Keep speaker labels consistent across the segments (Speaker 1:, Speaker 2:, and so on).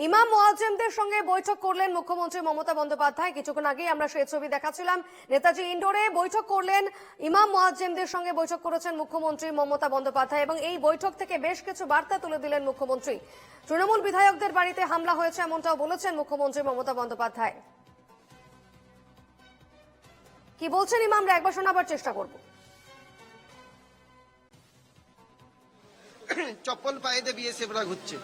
Speaker 1: ইমাম মুয়াজ্জিমদের সঙ্গে বৈঠক করলেন মুখ্যমন্ত্রী মমতা বন্দ্যোপাধ্যায়। কিছুক্ষণ আগেই আমরা সেই ছবি দেখাচ্ছিলাম। নেতাজি ইন্ডোরে বৈঠক করলেন, ইমাম মুয়াজ্জিমদের সঙ্গে বৈঠক করেছেন মুখ্যমন্ত্রী মমতা বন্দ্যোপাধ্যায় এবং এই বৈঠক থেকে বেশ কিছু বার্তা তুলে দিলেন মুখ্যমন্ত্রী। তৃণমূল বিধায়কদের বাড়িতে হামলা হয়েছে এমনটাও বলেছেন মুখ্যমন্ত্রী মমতা বন্দ্যোপাধ্যায়। কি বলছেন ইমামরা একবার শোনাবার চেষ্টা করব।
Speaker 2: চপ্পল পায়ে দিয়ে বিএসএফরা ঘুরছে,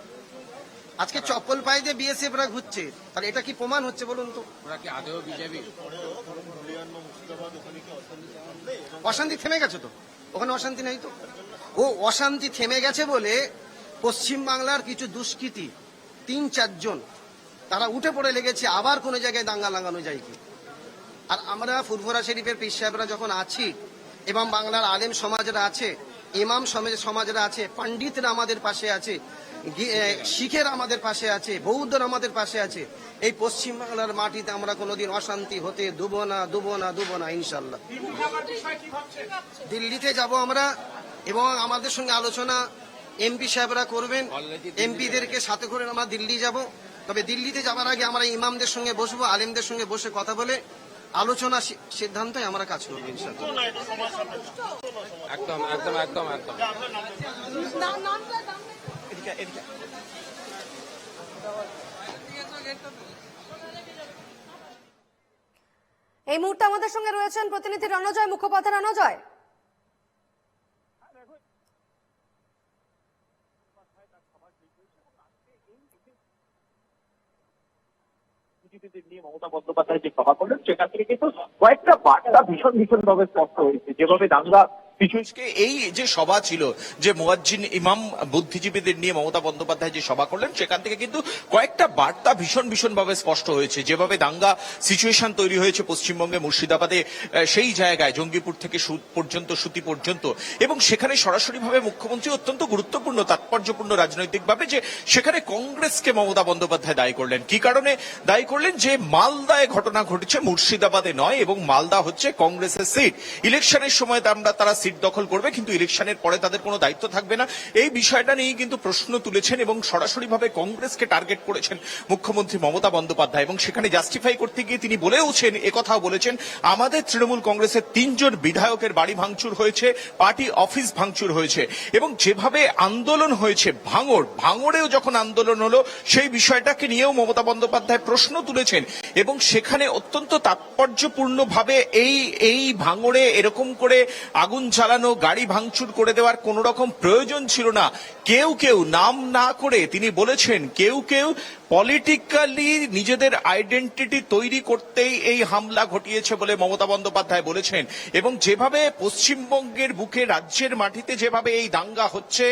Speaker 2: আজকে চপ্পল পায়ে দিয়ে বিএসএফরা ঘুরছে, তাহলে এটা কি প্রমাণ হচ্ছে বলুন তো?
Speaker 3: ওরা কি আদৌ বিজেপি?
Speaker 2: অশান্তি থেমে গেছে তো, ওখানে অশান্তি নাই তো। ও অশান্তি থেমে গেছে বলে পশ্চিম বাংলার কিছু দুষ্কৃতী ৩-৪ জন তারা উঠে পড়ে লেগেছে আবার কোনো জায়গায় দাঙ্গা লাগানো যায় কি। আর আমরা ফুরফুরা শরীফের পীর সাহেবরা যখন আছি এবং বাংলার আলেম সমাজরা আছে, ইমাম সমাজরা আছে, পণ্ডিতরা আমাদের পাশে আছে, শিখের আমাদের পাশে আছে, বৌদ্ধরা আমাদের পাশে আছে, এই পশ্চিম বাংলার মাটিতে আমরা কোনোদিন অশান্তি হতে দেব না ইনশাল্লাহ। দিল্লিতে যাব আমরা এবং আমাদের সঙ্গে আলোচনা এমপি সাহেবরা করবেন, এমপিদেরকে সাথে করে আমরা দিল্লি যাব। তবে দিল্লিতে যাবার আগে আমরা ইমামদের সঙ্গে বসবো, আলেমদের সঙ্গে বসে কথা বলে আলোচনা সিদ্ধান্তে আমরা কাজ করবো ইনশাআল্লাহ।
Speaker 3: একদম একদম একদম একদম
Speaker 1: এই মুহূর্তে আমাদের সঙ্গে রয়েছেন প্রতিনিধি রণজয় মুখোপাধ্যায়। রণজয়,
Speaker 4: নিয়ে মমতা বন্দ্যোপাধ্যায় যে সভা করলেন সেখান থেকে কিন্তু কয়েকটা বার্তা ভীষণ ভাবে স্পষ্ট হয়েছে। যেভাবে দাঙ্গা
Speaker 5: এই যে সভা ছিল, যে মুয়াজ্জিন ইমাম বুদ্ধিজীবীদের নিয়ে মমতা বন্দ্যোপাধ্যায় যে সভা করলেন, সেখান থেকে কিন্তু কয়েকটা বার্তা ভীষণ ভাবে স্পষ্ট হয়েছে। যেভাবে দাঙ্গা সিচুয়েশন তৈরি হয়েছে পশ্চিমবঙ্গে, মুর্শিদাবাদে, সেই জায়গায় জঙ্গিপুর থেকে সুতি পর্যন্ত, এবং সেখানে সরাসরিভাবে মুখ্যমন্ত্রী অত্যন্ত গুরুত্বপূর্ণ তাৎপর্যপূর্ণ রাজনৈতিকভাবে যে সেখানে কংগ্রেসকে মমতা বন্দ্যোপাধ্যায় দায়ী করলেন। কি কারণে দায়ী করলেন? যে মালদায় ঘটনা ঘটেছে, মুর্শিদাবাদে নয়, এবং মালদা হচ্ছে কংগ্রেসের সিট। ইলেকশনের সময় তারা সিট দখল করবে, কিন্তু ইলেকশনের পরে তাদের কোনো দায়িত্ব থাকবে না। এই বিষয়টা নিয়ে কিন্তু প্রশ্ন তুলেছেন এবং সরাসরিভাবে কংগ্রেসকে টার্গেট করেছেন মুখ্যমন্ত্রী মমতা বন্দ্যোপাধ্যায়, এবং সেখানে জাস্টিফাই করতে গিয়ে তিনি বলেওছেন, একথাও বলেছেন, আমাদের তৃণমূল কংগ্রেসের ৩ জন বিধায়কের বাড়ি ভাঙচুর হয়েছে, পার্টি অফিস ভাঙচুর হয়েছে, এবং যেভাবে আন্দোলন হয়েছে ভাঙড়েও যখন আন্দোলন হলো সেই বিষয়টাকে নিয়েও মমতা বন্দ্যোপাধ্যায় প্রশ্ন তুলেছেন, এবং সেখানে অত্যন্ত তাৎপর্যপূর্ণভাবে এই ভাঙড়ে এরকম করে আগুন জ্বালানো, গাড়ি ভাঙচুর করে দেওয়ার কোন রকম প্রয়োজন ছিল না। কেউ নাম না করে তিনি বলেছেন, কেউ পলিটিক্যালি নিজেদের আইডেন্টিটি তৈরি করতেই এই হামলা ঘটিয়েছে বলে মমতা বন্দ্যোপাধ্যায় বলেছেন। এবং যেভাবে পশ্চিমবঙ্গের বুকে, রাজ্যের মাটিতে যেভাবে এই দাঙ্গা হচ্ছে,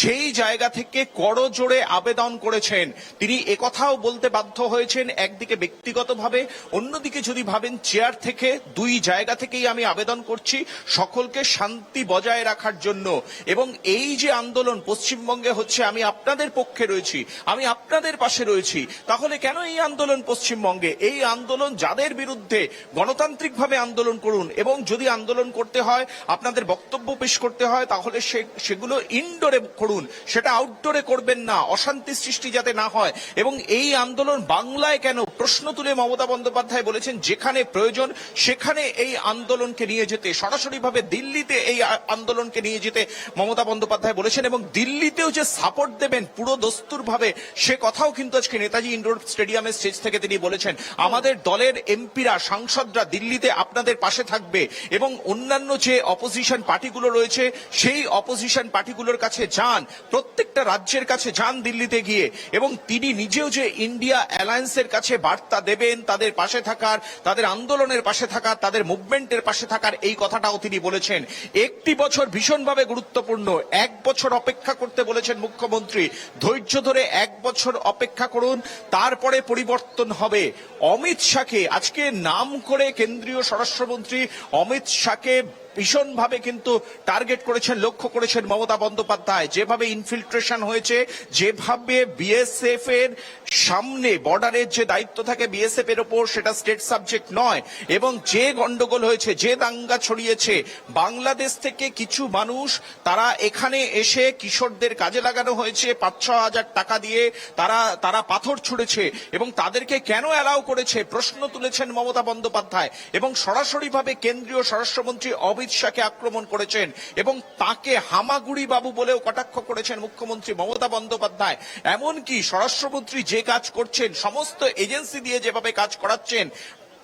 Speaker 5: সেই জায়গা থেকে করজোড়ে আবেদন করেছেন। তিনি একথাও বলতে বাধ্য হয়েছেন, একদিকে ব্যক্তিগতভাবে, অন্যদিকে যদি ভাবেন চেয়ার থেকে, দুই জায়গা থেকেই আমি আবেদন করছি সকলকে শান্তি বজায় রাখার জন্য। এবং এই যে আন্দোলন পশ্চিমবঙ্গে হচ্ছে, আমি আপনাদের পক্ষে রয়েছি, আমি আপনাদের পাশে রয়েছি। তাহলে কেন এই আন্দোলন পশ্চিমবঙ্গে? এই আন্দোলন যাদের বিরুদ্ধে, গণতান্ত্রিকভাবে আন্দোলন করুন, এবং যদি আন্দোলন করতে হয়, আপনাদের বক্তব্য পেশ করতে হয়, তাহলে সেগুলো ইনডোরে করুন, সেটা আউটডোরে করবেন না, অশান্তি সৃষ্টি যাতে না হয়। এবং এই আন্দোলন বাংলায় কেন? প্রশ্ন তুলে মমতা বন্দ্যোপাধ্যায় বলেছেন, যেখানে প্রয়োজন সেখানে এই আন্দোলনকে নিয়ে যেতে, সরাসরিভাবে দিল্লিতে এই আন্দোলনকে নিয়ে যেতে মমতা বন্দ্যোপাধ্যায় বলেছেন। এবং দিল্লিতেও যে সাপোর্ট দেবেন পুরো দস্তুরভাবে, সে কথাও কিন্তু আজকে নেতাজি ইন্ডোর স্টেডিয়ামের স্টেজ থেকে তিনি বলেছেন। আমাদের দলের এমপিরা, সাংসদরা দিল্লিতে আপনাদের পাশে থাকবে, এবং অন্যান্য যে অপোজিশন পার্টিগুলো রয়েছে সেই অপোজিশন পার্টিগুলোর কাছে যান, প্রত্যেকটা রাজ্যের কাছে যান দিল্লিতে গিয়ে, এবং তিনি নিজেও যে ইন্ডিয়া অ্যালায়েন্সের কাছে বার্তা দেবেন তাদের পাশে থাকার, তাদের আন্দোলনের পাশে থাকার, তাদের মুভমেন্টের পাশে থাকার, এই কথাটাও তিনি বলেছেন। একটি বছর ভীষণভাবে গুরুত্বপূর্ণ, 1 বছর অপেক্ষা করতে বলেছেন মুখ্যমন্ত্রী। ধৈর্য ধরে 1 বছর অপেক্ষা করুন, তারপরে পরিবর্তন হবে। অমিত শাহকে আজকে নাম করে কেন্দ্রীয় স্বরাষ্ট্রমন্ত্রী অমিত শাহকে ভীষণভাবে কিন্তু টার্গেট করেছেন, লক্ষ্য করেছেন মমতা বন্দ্যোপাধ্যায়। যেভাবে ইনফিল্ট্রেশন হয়েছে, যেভাবে বিএসএফ এর সামনে বর্ডারের যে দায়িত্ব থাকে বিএসএফ এর ওপর, সেটা স্টেট সাবজেক্ট নয়, এবং যে গন্ডগোল হয়েছে, যে দাঙ্গা ছড়িয়েছে, বাংলাদেশ থেকে কিছু মানুষ তারা এখানে এসে কিশোরদের কাজে লাগানো হয়েছে 5-6 হাজার টাকা দিয়ে, তারা পাথর ছুঁড়েছে, এবং তাদেরকে কেন অ্যালাউ করেছে প্রশ্ন তুলেছেন মমতা বন্দ্যোপাধ্যায়, এবং সরাসরিভাবে কেন্দ্রীয় স্বরাষ্ট্রমন্ত্রী অমিত শাহকে আক্রমণ করেছেন, এবং তাকে হামাগুড়ি বাবু বলেও কটাক্ষ করেছেন মুখ্যমন্ত্রী মমতা বন্দ্যোপাধ্যায়। এমনকি স্বরাষ্ট্রমন্ত্রী যে কাজ করছেন, সমস্ত এজেন্সি দিয়ে যেভাবে কাজ করাচ্ছেন,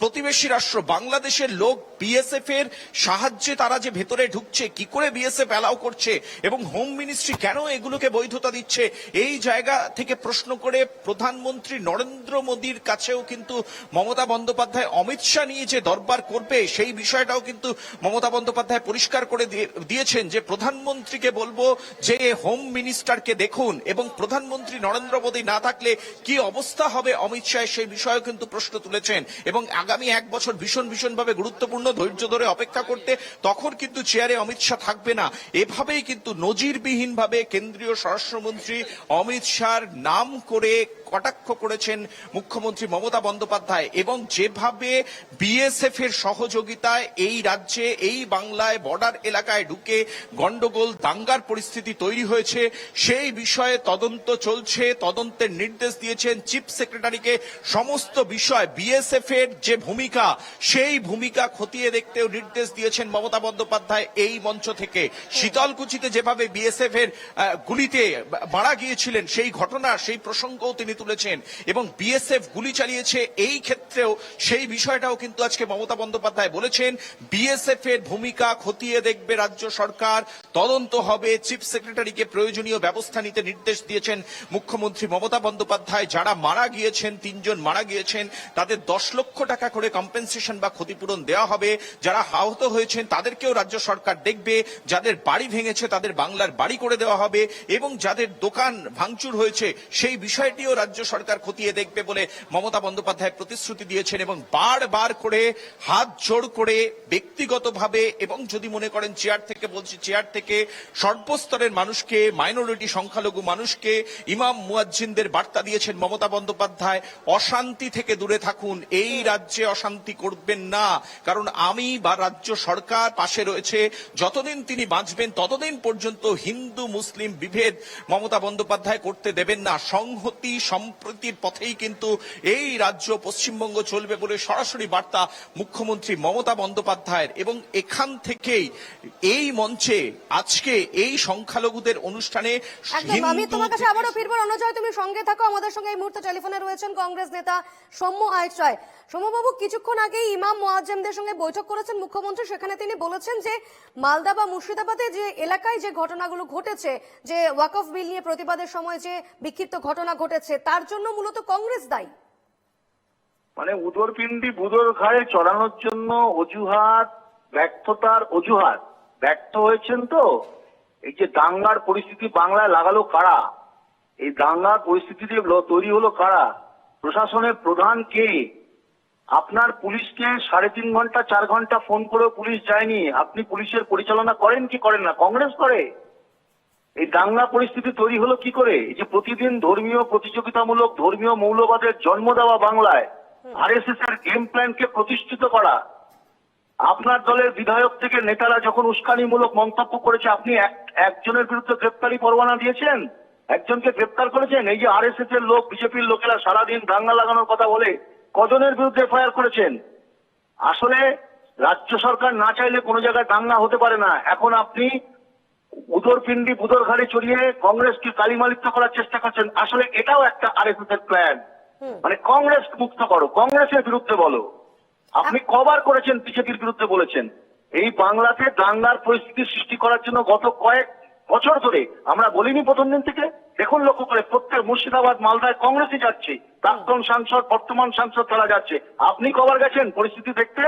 Speaker 5: প্রতিবেশী রাষ্ট্র বাংলাদেশের লোক বিএসএফ এর সাহায্যে তারা যে ভেতরে ঢুকছে, কি করে বিএসএফ অ্যালাউ করছে, এবং হোম মিনিস্ট্রি কেন এগুলোকে বৈধতা দিচ্ছে, এই জায়গা থেকে প্রশ্ন করে প্রধানমন্ত্রী নরেন্দ্র মোদীর কাছেও কিন্তু মমতা বন্দ্যোপাধ্যায় অমিত শাহ নিয়ে যে দরবার করবে, সেই বিষয়টাও কিন্তু মমতা বন্দ্যোপাধ্যায় পরিষ্কার করে দিয়েছেন যে প্রধানমন্ত্রীকে বলবো যে হোম মিনিস্টারকে দেখুন, এবং প্রধানমন্ত্রী নরেন্দ্র মোদী না থাকলে কি অবস্থা হবে অমিত শাহ, সেই বিষয়েও কিন্তু প্রশ্ন তুলেছেন। এবং আগামী 1 বছর ভীষণভাবে গুরুত্বপূর্ণ, ধৈর্য ধরে অপেক্ষা করতে, তখন কিন্তু চেয়ারে অমিত শাহ থাকবে না। এভাবেই কিন্তু নজিরবিহীনভাবে কেন্দ্রীয় স্বরাষ্ট্রমন্ত্রী অমিত শাহর নাম করে কটাক্ষ করেছেন মুখ্যমন্ত্রী মমতা বন্দ্যোপাধ্যায়, এবং যেভাবে বিএসএফ এর সহযোগিতায় এই রাজ্যে, এই বাংলায় বর্ডার এলাকায় ঢুকে গন্ডগোল দাঙ্গার পরিস্থিতি তৈরি হয়েছে, সেই বিষয়ে তদন্ত চলছে। তদন্তের নির্দেশ দিয়েছেন চিফ সেক্রেটারিকে। সমস্ত বিষয় বিএসএফ এর যে ভূমিকা, সেই ভূমিকা খতিয়ে দেখতেও নির্দেশ দিয়েছেন মমতা বন্দ্যোপাধ্যায় এই মঞ্চ থেকে। শীতলকুচিতে যেভাবে বিএসএফ এর গুলিতে মারা গিয়েছিলেন, সেই ঘটনা, সেই প্রসঙ্গও তিনি তুলেছেন, এবং বিএসএফ গুলি চালিয়েছে এই ক্ষেত্রেও সেই বিষয়টাও কিন্তু আজকে মমতা বন্দ্যোপাধ্যায় বলেছেন। বিএসএফ এর ভূমিকা খতিয়ে দেখবে রাজ্য সরকার, তদন্ত হবে, চিফ সেক্রেটারিকে প্রয়োজনীয় ব্যবস্থা নিতে নির্দেশ দিয়েছেন মুখ্যমন্ত্রী মমতা বন্দ্যোপাধ্যায়। যারা মারা গিয়েছেন, 3 জন মারা গিয়েছেন, তাদের 10 লক্ষ টাকা করে কম্পেনসেশন বা ক্ষতিপূরণ দেওয়া হবে। যারা আহত হয়েছেন তাদেরকেও রাজ্য সরকার দেখবে, যাদের বাড়ি ভেঙেছে তাদের বাংলার বাড়ি করে দেওয়া হবে, এবং যাদের দোকান ভাঙচুর হয়েছে সেই বিষয়টিও রাজ্য সরকার খতিয়ে দেখবে বলে মমতা বন্দ্যোপাধ্যায় প্রতিশ্রুতি দিয়েছেন। এবং বারবার করে হাত জোড় করে ব্যক্তিগতভাবে, এবং যদি মনে করেন চেয়ার থেকে, বলছি চেয়ার থেকে, সর্বস্তরের মানুষকে, মাইনরিটি সংখ্যালঘু মানুষকে, ইমাম মুয়াজ্জিনদের বার্তা দিয়েছেন মমতা বন্দ্যোপাধ্যায়, অশান্তি থেকে দূরে থাকুন, এই রাজ্যে অশান্তি করবেন না, কারণ আমি বা রাজ্য সরকার পাশে রয়েছে। যতদিন তিনি বাঁচবেন ততদিন পর্যন্ত হিন্দু মুসলিম বিভেদ মমতা বন্দ্যোপাধ্যায় করতে দেবেন না। সংহতি সম্প্রীতির পথেই কিন্তু এই রাজ্য পশ্চিমবঙ্গ চলবে বলে সরাসরি বার্তা মুখ্যমন্ত্রী মমতা বন্দ্যোপাধ্যায়ের। এবং এখান থেকেই এই মঞ্চে আজকে এই সংখ্যালঘুদের অনুষ্ঠানে
Speaker 1: একদম, আমি তোমার কাছে আবারও ফিরবো। রণজয়, তুমি সঙ্গে থাকো, আমাদের সঙ্গে এই মুহূর্তে টেলিফোনে রয়েছেন কংগ্রেস নেতা সৌম্য আইচ-রায়। সৌম্যবাবু, কিছুক্ষণ আগে ইমাম মুয়াজ্জেমদের সঙ্গে বৈঠক করেছেন মুখ্যমন্ত্রী, সেখানে তিনি বলেছেন যে মালদা বা মুর্শিদাবাদে যে এলাকায় যে ঘটনাগুলো ঘটেছে, যে ওয়াকফ বিল নিয়ে প্রতিবাদের সময় যে বিক্ষিপ্ত ঘটনা ঘটেছে, তার জন্য মূলত কংগ্রেস দায়ী।
Speaker 4: মানে উদরপিণ্ডি বুদর ঘাড়ে চড়ানোর জন্য অজুহাত, ব্যর্থতার অজুহাত। ব্যর্থ হয়েছেন তো। এই যে দাঙ্গার পরিস্থিতি বাংলায় লাগালো কারা? এই দাঙ্গার পরিস্থিতি তৈরি হলো কারা? প্রশাসনের প্রধান কে? আপনার পুলিশকে 3.5 ঘন্টা 4 ঘন্টা ফোন করেও পুলিশ যায়নি। আপনি পুলিশের পরিচালনা করেন কি করেন না? কংগ্রেস করে। এই দাঙ্গা পরিস্থিতি তৈরি হলো কি করে? এই যে প্রতিদিন ধর্মীয় প্রতিযোগিতামূলক ধর্মীয় মৌলবাদের জন্ম দেওয়া বাংলায়, আরএসএস এর গেম প্ল্যানকে প্রতিষ্ঠিত করা। আপনার দলের বিধায়ক থেকে নেতারা যখন উস্কানিমূলক মন্তব্য করেছে, আপনি একজনের বিরুদ্ধে গ্রেপ্তারি পরোয়ানা দিয়েছেন, একজনকে গ্রেপ্তার করেছেন। এই যে আরএসএস এর লোক, বিজেপির লোকেরা সারাদিন দাঙ্গা লাগানোর কথা বলে, কজনের বিরুদ্ধে এফআইআর করেছেন? আসলে রাজ্য সরকার না চাইলে কোনো জায়গায় দাঙ্গা হতে পারে না। এখন আপনি উদরপিণ্ডি বুদর ঘাড়ে চড়িয়ে কংগ্রেসকে কালিমালিপ্ত করার চেষ্টা করছেন। আসলে এটাও একটা আরএসএস এর প্ল্যান। মানে কংগ্রেস মুক্ত করো, কংগ্রেসের বিরুদ্ধে বলো। আপনি কবার করেছেন বিজেপির বিরুদ্ধে বলেছেন? এই বাংলাতে দাঙ্গার পরিস্থিতি সৃষ্টি করার জন্য গত কয়েক বছর ধরে আমরা বলিনি প্রথম দিন থেকে? দেখুন লক্ষ্য করে, প্রত্যেক মুর্শিদাবাদ মালদায় কংগ্রেসই যাচ্ছে, প্রাক্তন সাংসদ বর্তমান সাংসদ তারা যাচ্ছে। আপনি কবার গেছেন পরিস্থিতি দেখতে?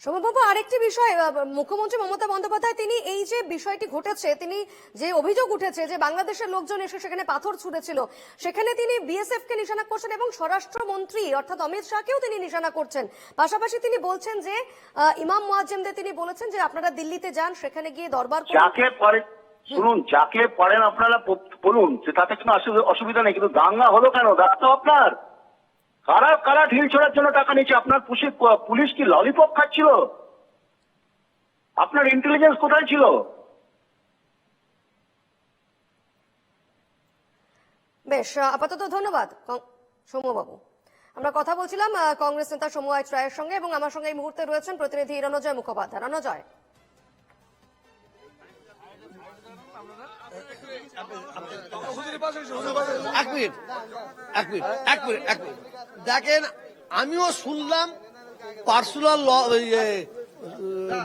Speaker 1: সৌম্যবাবু, আরেকটি বিষয়, মুখ্যমন্ত্রী মমতা বন্দ্যোপাধ্যায় তিনি এই যে বিষয়টি ঘটেছে, তিনি যে অভিযোগ উঠেছে যে বাংলাদেশের লোকজন এসে সেখানে পাথর ছুঁড়েছিল, সেখানে তিনি বিএসএফ কে নিশানা করছেন এবং স্বরাষ্ট্রমন্ত্রী অর্থাৎ অমিত শাহকেও তিনি নিশানা করছেন। পাশাপাশি তিনি বলছেন যে ইমাম মুয়াজ্জেমদের তিনি বলেছেন যে আপনারা দিল্লিতে যান, সেখানে গিয়ে দরবার করুন।
Speaker 4: যাকে পারে শুনুন, যাকে পারেন আপনারা বলুন, যে তাতে কোনো অসুবিধা নেই, কিন্তু দাঙ্গা হলো কেন? দাঁড়া তো আপনার কারা কারা ঢিল ছোড়ার জন্য টাকা নিচ্ছে? আপনার পুলিশ কি ললিপপ খাচ্ছিল? আপনার ইন্টেলিজেন্স কোথায় ছিল?
Speaker 1: বেশ, আপাতত ধন্যবাদ সৌম্যবাবু। আমরা কথা বলছিলাম কংগ্রেস নেতা সৌম্য রায়ের সঙ্গে এবং আমার সঙ্গে এই মুহূর্তে রয়েছেন প্রতিনিধি রণজয় মুখোপাধ্যায়। রণজয়,
Speaker 6: এক মিনিট দেখেন, আমিও শুনলাম পার্সোনাল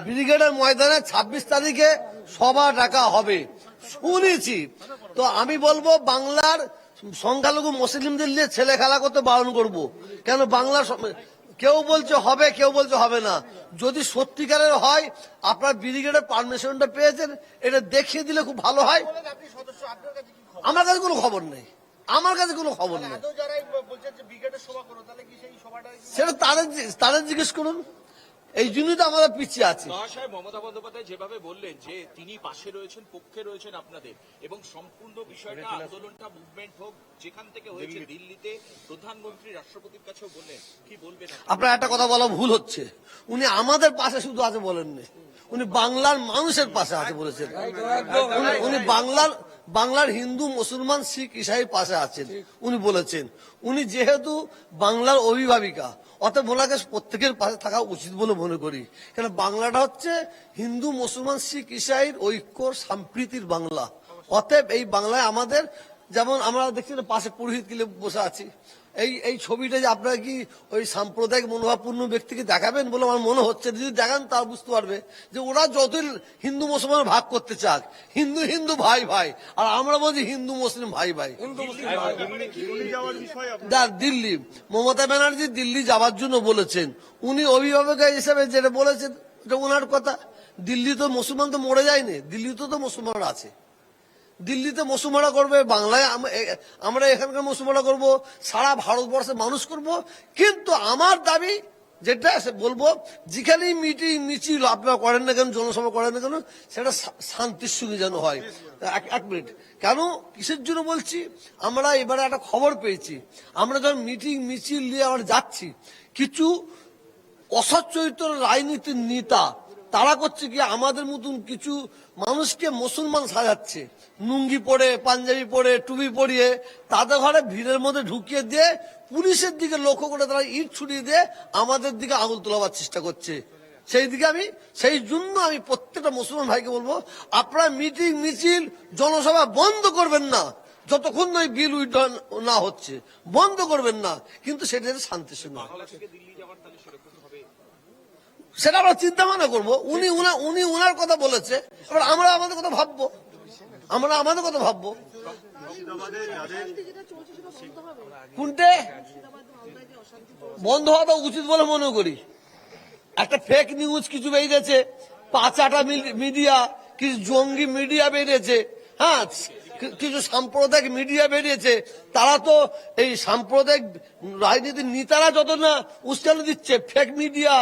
Speaker 6: ব্রিগেডের ময়দানে 26 তারিখে সভা ডাকা হবে, শুনেছি। তো আমি বলবো বাংলার সংখ্যালঘু মুসলিমদের নিয়ে ছেলে খেলা করতে বারণ করব। কেন বাংলার কেউ বলছে হবে, কেউ বলছে হবে না। যদি সত্যিকারের হয়, আপনার ব্রিগেডের পারমিশনটা পেয়েছেন, এটা দেখিয়ে দিলে খুব ভালো হয়। আমার কাছে কোনো খবর নেই, সেটা তাদের জিজ্ঞেস করুন। এই জন্যই তো আমরা পিছিয়ে আছি।
Speaker 5: মহাশয়, মমতা বন্দ্যোপাধ্যায় যেভাবে বললেন যে তিনি পাশে রয়েছেন, পক্ষে রয়েছেন আপনাদের, এবং সম্পূর্ণ বিষয়টা আন্দোলনটা মুভমেন্ট হোক যেখান থেকে হয়েছে দিল্লিতে, প্রধানমন্ত্রী রাষ্ট্রপতির কাছেও বললেন, কি বলবেন?
Speaker 6: আপনার একটা কথা বলা ভুল হচ্ছে, উনি আমাদের পাশে শুধু আছে বলেননি, উনি বাংলার মানুষের পাশে আছে বলেছেন। উনি বাংলার হিন্দু, মুসলমান, শিখ, ইসাইয়ের পাশে আছেন উনি বলেছেন। উনি যেহেতু বাংলার অভিভাবিকা, অতএব ওনাকে প্রত্যেকের পাশে থাকা উচিত বলে মনে করি। কেন বাংলাটা হচ্ছে হিন্দু, মুসলমান, শিখ, ইসাইয়ের ঐক্য সম্প্রীতির বাংলা। অতএব এই বাংলায় আমাদের, যেমন আমরা দেখছি না পাশে পুরোহিত কিলে বসে আছি, এই ছবিটা যে আপনারা কি ওই সাম্প্রদায়িক মনোভাবপূর্ণ ব্যক্তিকে দেখাবেন বলে আমার মনে হচ্ছে। যদি দেখান তা বুঝতে পারবে যে ওরা যতই হিন্দু মুসলমান ভাগ করতে চাক, হিন্দু হিন্দু ভাই ভাই, আর আমরা বলছি হিন্দু মুসলিম ভাই ভাই। দিল্লি, মমতা ব্যানার্জি দিল্লি যাওয়ার জন্য বলেছেন, উনি অভিভাবক হিসেবে যেটা বলেছেন এটা ওনার কথা। দিল্লি তো মুসলমান তো মরে যায়নি, দিল্লিতে তো মুসলমানরা আছে। দিল্লিতে মুসলমানরা করবে, বাংলায় আমরা এখানকার মুসলমানরা করব, সারা ভারতবর্ষে মানুষ করব। কিন্তু আমার দাবি যেটা বলবো, যেখানেই মিটিং মিছিল আপনারা করেন না কেন, জনসভা করেন না কেন, সেটা শান্তির সঙ্গে যেন হয়। এক মিনিট, কেন কিসের জন্য বলছি, আমরা এবারে একটা খবর পেয়েছি, আমরা যখন মিটিং মিছিল নিয়ে আমরা যাচ্ছি, কিছু অসৎ চরিত্র রাজনীতির নেতা তারা করছে কি, আমাদের মতন কিছু মানুষকে মুসলমান সাজাচ্ছে, লুঙ্গি পরে, পাঞ্জাবি পরে, টুপি পরিয়ে, তাদের ঘরে ভিড়ের মধ্যে ঢুকিয়ে দিয়ে পুলিশের দিকে লক্ষ্য করে তারা ইট ছুড়িয়ে দিয়ে আমাদের দিকে আঙুল তোলাবার চেষ্টা করছে। সেই জন্য আমি প্রত্যেকটা মুসলমান ভাইকে বলবো, আপনারা মিটিং মিছিল জনসভা বন্ধ করবেন না, যতক্ষণ না বিল উইথড্র না হচ্ছে, বন্ধ করবেন না, কিন্তু সেটা শান্তির সঙ্গে। সেটা আমরা চিন্তা ভাবনা করবো। উনি উনার কথা বলেছে, এবার আমরা আমাদের কথা ভাববো, কোনটে বন্ধ হওয়াটা উচিত বলে মনে করি। একটা ফেক নিউজ কিছু বেরিয়েছে, পাঁচাটা মিডিয়া, কিছু জঙ্গি মিডিয়া বেরিয়েছে, হ্যাঁ, কিছু সাম্প্রদায়িক মিডিয়া বেরিয়েছে। তারা তো এই সাম্প্রদায়িক রাজনীতির নেতারা যত না উস্কানি দিচ্ছে, ফেক মিডিয়া,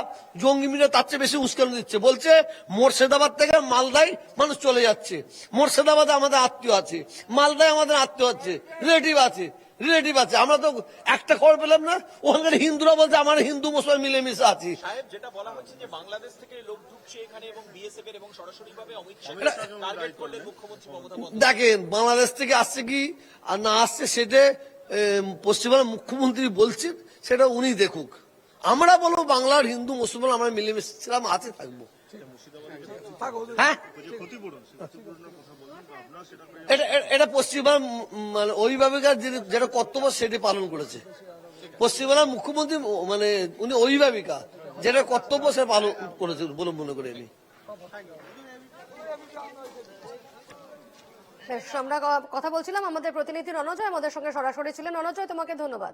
Speaker 6: জঙ্গি মিডিয়া তার চেয়ে বেশি উস্কানি দিচ্ছে। বলছে মুর্শিদাবাদ থেকে মালদায় মানুষ চলে যাচ্ছে, মুর্শিদাবাদে আমাদের আত্মীয় আছে, মালদায় আমাদের আত্মীয় আছে, রিলেটিভ আছে। আমরা তো একটা খবর পেলাম না, ওখানে হিন্দুরা বলছে আমার হিন্দু মুসলমান মিলেমিশে আছি।
Speaker 5: সাহেব, যেটা বলা হচ্ছে যে বাংলাদেশ থেকে লোক ঢুকছে এখানে এবং বিএসএফ এর এবং সরাসরিভাবে অমিত শাহ টার্গেট করলেন মুখ্যমন্ত্রী মমতা বন্দ্যোপাধ্যায়।
Speaker 6: দেখেন, বাংলাদেশ থেকে আসছে কি আর না আসছে সেটা পশ্চিমবঙ্গের মুখ্যমন্ত্রী বলছেন, সেটা উনি দেখুক। আমরা বলবো বাংলার হিন্দু মুসলমান আমরা মিলেমিশে ছিলাম, আছে, থাকবো। হ্যাঁ, এটা পশ্চিমবঙ্গ মানে অভিভাবিকার যেটা কর্তব্য সেটি পালন করেছে। পশ্চিমবঙ্গের মুখ্যমন্ত্রী মানে উনি অভিভাবিকা, যেটা কর্তব্য সে পালন করেছে বলে মনে করে নি।
Speaker 1: আমরা কথা বলছিলাম, আমাদের প্রতিনিধি রণজয় আমাদের সঙ্গে সরাসরি ছিলেন। রণজয়, তোমাকে ধন্যবাদ।